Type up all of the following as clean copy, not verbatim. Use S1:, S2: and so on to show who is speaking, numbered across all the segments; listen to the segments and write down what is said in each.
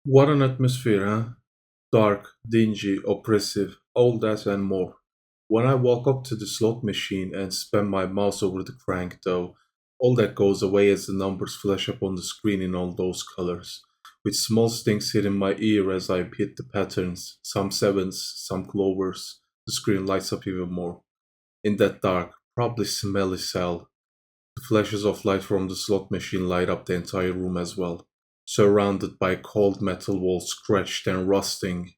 S1: What an atmosphere, huh? Dark, dingy, oppressive, all that and more. When I walk up to the slot machine and spin my mouse over the crank, though, all that goes away as the numbers flash up on the screen in all those colors, with small stings hitting my ear as I hit the patterns, some sevens, some clovers. The screen lights up even more. In that dark, probably smelly cell, the flashes of light from the slot machine light up the entire room as well. Surrounded by cold metal walls scratched and rusting,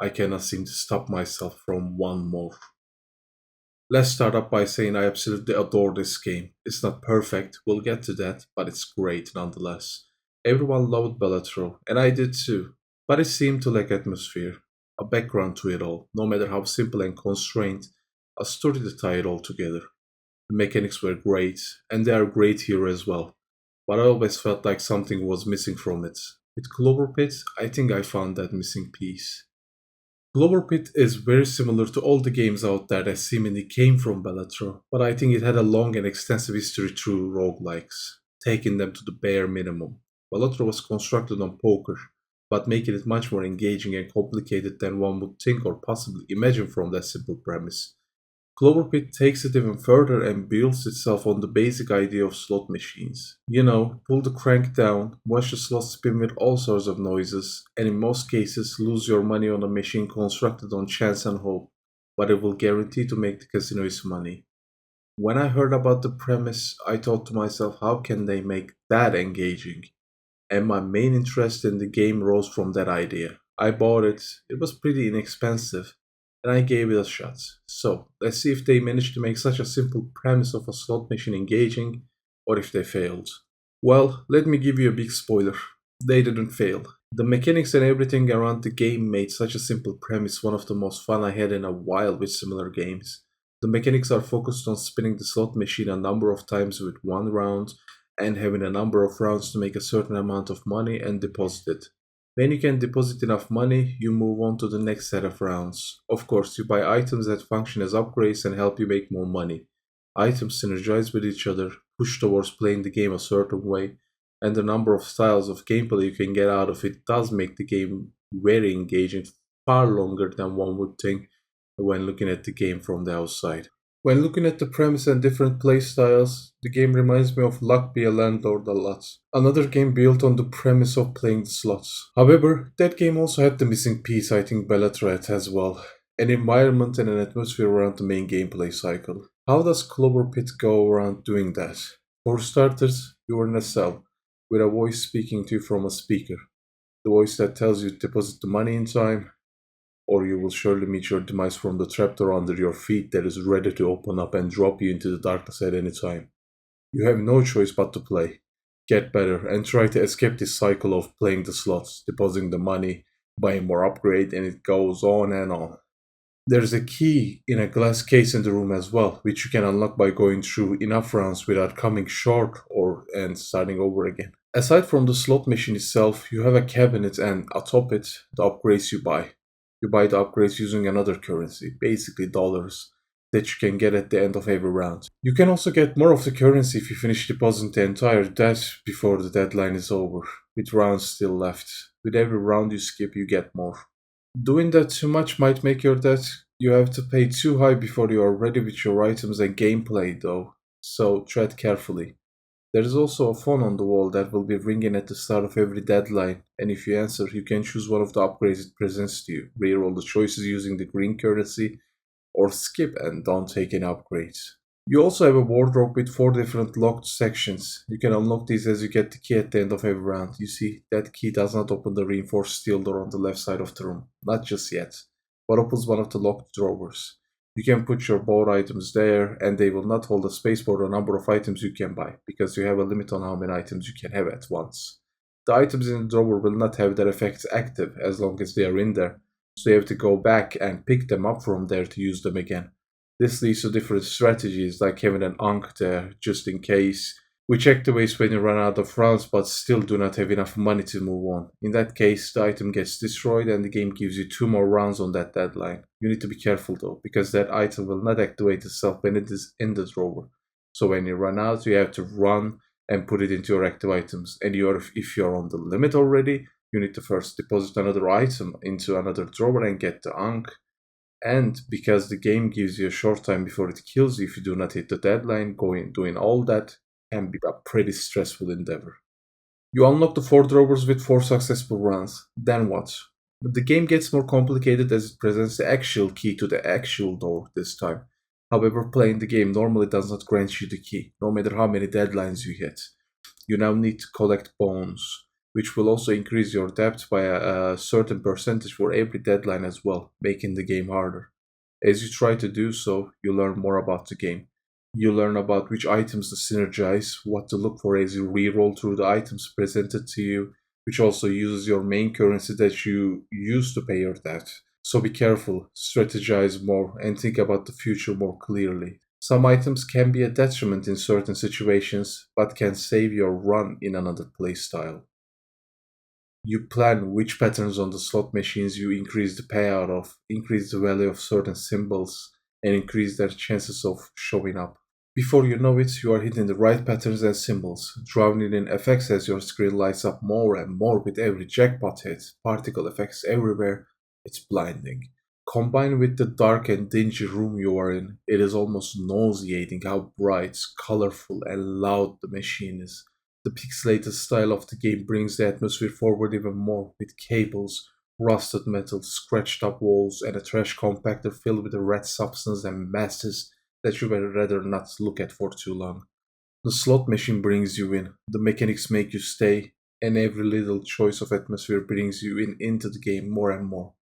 S1: I cannot seem to stop myself from one more. Let's start up by saying I absolutely adore this game. It's not perfect, we'll get to that, but it's great nonetheless. Everyone loved Bellatro, and I did too, but it seemed to lack atmosphere, a background to it all, no matter how simple and constrained, a story to tie it all together. The mechanics were great, and they are great here as well, but I always felt like something was missing from it. With Clover Pit, I think I found that missing piece. Clover Pit is very similar to all the games out there that seemingly came from Bellatro, but I think it had a long and extensive history through roguelikes, taking them to the bare minimum. Bellatro was constructed on poker, but making it much more engaging and complicated than one would think or possibly imagine from that simple premise. Cloverpit takes it even further and builds itself on the basic idea of slot machines. You know, pull the crank down, watch the slot spin with all sorts of noises, and in most cases lose your money on a machine constructed on chance and hope, but it will guarantee to make the casino its money. When I heard about the premise, I thought to myself, how can they make that engaging? And my main interest in the game rose from that idea. I bought it, it was pretty inexpensive, and I gave it a shot. So, let's see if they managed to make such a simple premise of a slot machine engaging, or if they failed. Well, let me give you a big spoiler. They didn't fail. The mechanics and everything around the game made such a simple premise one of the most fun I had in a while with similar games. The mechanics are focused on spinning the slot machine a number of times with one round and having a number of rounds to make a certain amount of money and deposit it. When you can deposit enough money, you move on to the next set of rounds. Of course, you buy items that function as upgrades and help you make more money. Items synergize with each other, push towards playing the game a certain way, and the number of styles of gameplay you can get out of it does make the game very engaging, far longer than one would think when looking at the game from the outside. When looking at the premise and different playstyles, the game reminds me of Luck Be a Landlord a lot. Another game built on the premise of playing the slots. However, that game also had the missing piece I think Bellator had as well. An environment and an atmosphere around the main gameplay cycle. How does Clover Pit go around doing that? For starters, you are in a cell, with a voice speaking to you from a speaker. The voice that tells you to deposit the money in time, or you will surely meet your demise from the trapdoor under your feet that is ready to open up and drop you into the darkness at any time. You have no choice but to play, get better, and try to escape this cycle of playing the slots, depositing the money, buying more upgrade, and it goes on and on. There's a key in a glass case in the room as well, which you can unlock by going through enough rounds without coming short or and starting over again. Aside from the slot machine itself, you have a cabinet and atop it, the upgrades you buy. You buy the upgrades using another currency, basically dollars, that you can get at the end of every round. You can also get more of the currency if you finish depositing the entire debt before the deadline is over, with rounds still left. With every round you skip, you get more. Doing that too much might make your debt you have to pay too high before you are ready with your items and gameplay, though, so tread carefully. There is also a phone on the wall that will be ringing at the start of every deadline, and if you answer, you can choose one of the upgrades it presents to you, reroll the choices using the green currency, or skip and don't take any upgrades. You also have a wardrobe with four different locked sections. You can unlock these as you get the key at the end of every round. You see, that key does not open the reinforced steel door on the left side of the room, not just yet, but opens one of the locked drawers. You can put your bought items there, and they will not hold a space for the number of items you can buy, because you have a limit on how many items you can have at once. The items in the drawer will not have their effects active as long as they are in there, so you have to go back and pick them up from there to use them again. This leads to different strategies like having an Ankh there just in case, which activates when you run out of rounds but still do not have enough money to move on. In that case, the item gets destroyed and the game gives you two more rounds on that deadline. You need to be careful though, because that item will not activate itself when it is in the drawer. So when you run out, you have to run and put it into your active items. And if you're on the limit already, You need to first deposit another item into another drawer and get the unk. And because the game gives you a short time before it kills you if you do not hit the deadline, going doing all that can be a pretty stressful endeavor. You unlock the four drawers with four successful runs. Then what? The game gets more complicated as it presents the actual key to the actual door this time. However, playing the game normally does not grant you the key, no matter how many deadlines you hit. You now need to collect bones, which will also increase your debt by a certain percentage for every deadline as well, making the game harder. As you try to do so, you learn more about the game. You learn about which items to synergize, what to look for as you re-roll through the items presented to you, which also uses your main currency that you use to pay your debt. So be careful, strategize more, and think about the future more clearly. Some items can be a detriment in certain situations, but can save your run in another playstyle. You plan which patterns on the slot machines you increase the payout of, increase the value of certain symbols, and increase their chances of showing up. Before you know it, you are hitting the right patterns and symbols, drowning in effects as your screen lights up more and more with every jackpot hit, particle effects everywhere. It's blinding. Combined with the dark and dingy room you are in, it is almost nauseating how bright, colorful, and loud the machine is. The pixelated style of the game brings the atmosphere forward even more, with cables, rusted metal, scratched up walls, and a trash compactor filled with a red substance and masses that you would rather not look at for too long. The slot machine brings you in, the mechanics make you stay, and every little choice of atmosphere brings you in into the game more and more.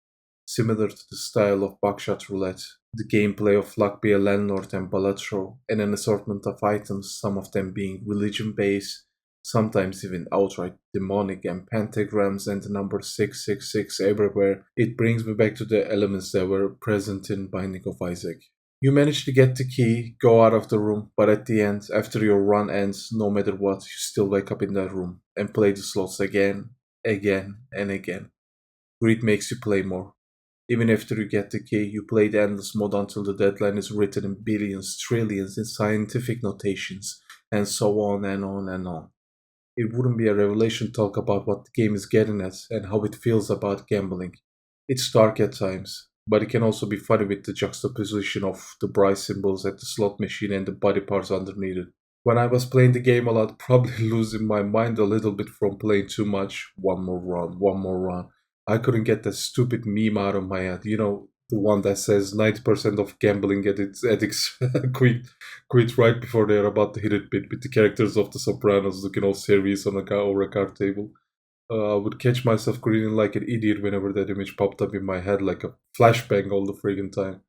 S1: Similar to the style of buckshot roulette, the gameplay of luck be a landlord and balatro, and an assortment of items, some of them being religion based, sometimes even outright demonic, and pentagrams and the number 666 everywhere. It brings me back to the elements that were present in Binding of Isaac. You manage to get the key, go out of the room, but at the end, after your run ends, no matter what, you still wake up in that room and play the slots again, again, and again. Greed makes you play more. Even after you get the key, you play the endless mode until the deadline is written in billions, trillions in scientific notations, and so on and on and on. It wouldn't be a revelation talk about what the game is getting at and how it feels about gambling. It's dark at times, but it can also be funny with the juxtaposition of the bright symbols at the slot machine and the body parts underneath it. When I was playing the game a lot, probably losing my mind a little bit from playing too much. One more run, one more run. I couldn't get that stupid meme out of my head. You know, the one that says 90% of gambling addicts quit right before they're about to hit it bit with the characters of the Sopranos looking all serious on a car or a card table. I would catch myself grinning like an idiot whenever that image popped up in my head like a flashbang all the friggin' time.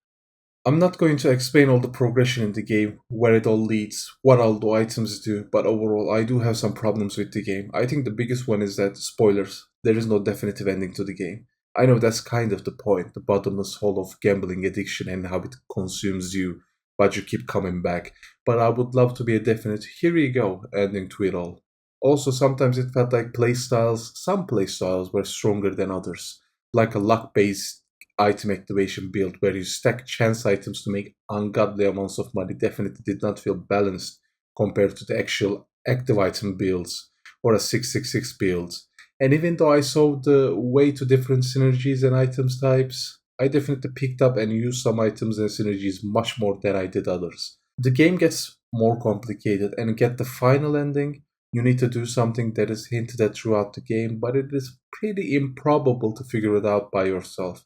S1: I'm not going to explain all the progression in the game, where it all leads, what all the items do, but overall I do have some problems with the game. I think the biggest one is that, spoilers, there is no definitive ending to the game. I know that's kind of the point, the bottomless hole of gambling addiction and how it consumes you, but you keep coming back. But I would love to be a definite, here you go, ending to it all. Also, sometimes it felt like some playstyles were stronger than others, like a luck based item activation build where you stack chance items to make ungodly amounts of money definitely did not feel balanced compared to the actual active item builds or a 666 build. And even though I saw the way to different synergies and items types, I definitely picked up and used some items and synergies much more than I did others. The game gets more complicated and get the final ending. You need to do something that is hinted at throughout the game, but it is pretty improbable to figure it out by yourself.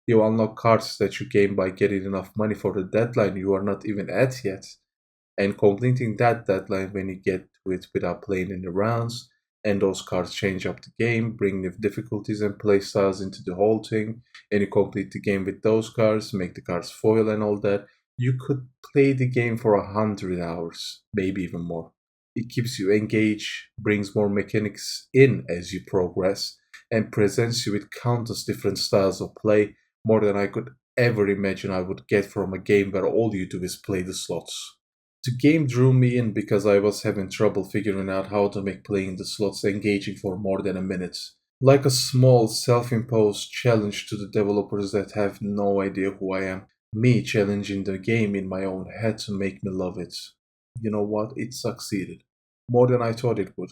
S1: You unlock cards that you gain by getting enough money for the deadline you are not even at yet, and completing that deadline when you get to it without playing in the rounds. And those cards change up the game, bring new difficulties and playstyles into the whole thing. And you complete the game with those cards, make the cards foil and all that. You could play the game for 100 hours, maybe even more. It keeps you engaged, brings more mechanics in as you progress, and presents you with countless different styles of play, more than I could ever imagine I would get from a game where all you do is play the slots. The game drew me in because I was having trouble figuring out how to make playing the slots engaging for more than a minute. Like a small self imposed challenge to the developers that have no idea who I am. Me challenging the game in my own head to make me love it. You know what? It succeeded. More than I thought it would.